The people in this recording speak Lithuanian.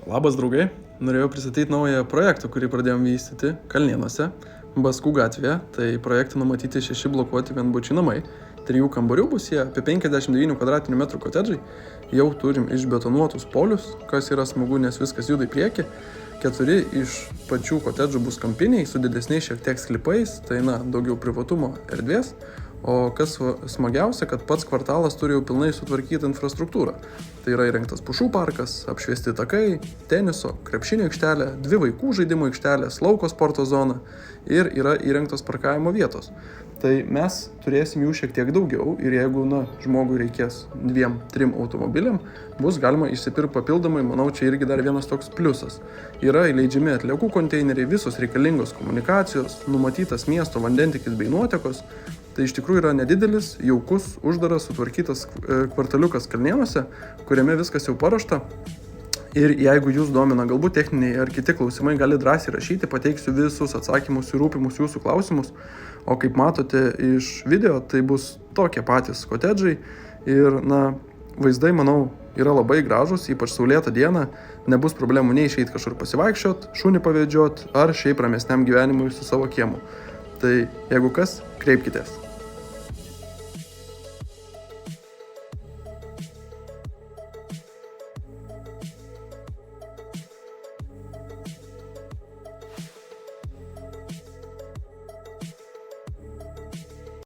Labas draugai, norėjau pristatyti naują projektą, kurį pradėjom vystyti Kalnėnuose, Baskų gatvėje. Tai projekte numatyti 6 blokuoti vienbučiai namai, 3 kambarių bus jie, apie 59 kvadratinių metrų kotedžai. Jau turim išbetonuotus polius, kas yra smagu, nes viskas juda į priekį. 4 iš pačių kotedžų bus kampiniai, su didesniais šiek tiek sklipais, tai daugiau privatumo erdvės. O kas smagiausia, kad pats kvartalas turi jau pilnai sutvarkytą infrastruktūrą. Tai yra įrengtas pušų parkas, apšviesti takai, teniso, krepšinio aikštelė, 2 vaikų žaidimų aikštelės, lauko sporto zona ir yra įrengtos parkavimo vietos. Tai mes turėsim jų šiek tiek daugiau ir jeigu žmogui reikės 2-3 automobiliam, bus galima išsipirkti papildomai, manau, čia irgi dar vienas toks pliusas. Yra įleidžiami atliekų konteineriai, visos reikalingos komunikacijos, numatytas miesto vandentikis bei nuotekos. Tai iš tikrųjų yra nedidelis, jaukus, uždaras, sutvarkytas kvartaliukas Kalnėnuose, kuriame viskas jau paruošta. Ir jeigu jūs domina galbūt techniniai ar kiti klausimai, gali drąsiai rašyti, pateiksiu visus atsakymus ir rūpimus jūsų klausimus. O kaip matote iš video, tai bus tokie patys kotedžai ir vaizdai, manau, yra labai gražus, ypač saulėtą dieną. Nebus problemų nei išeiti kažkur pasivaikščiot, šunį pavedžiot ar šiaip ramesniam gyvenimui su savo kiemu. Tai jeigu kas, kreipkitės.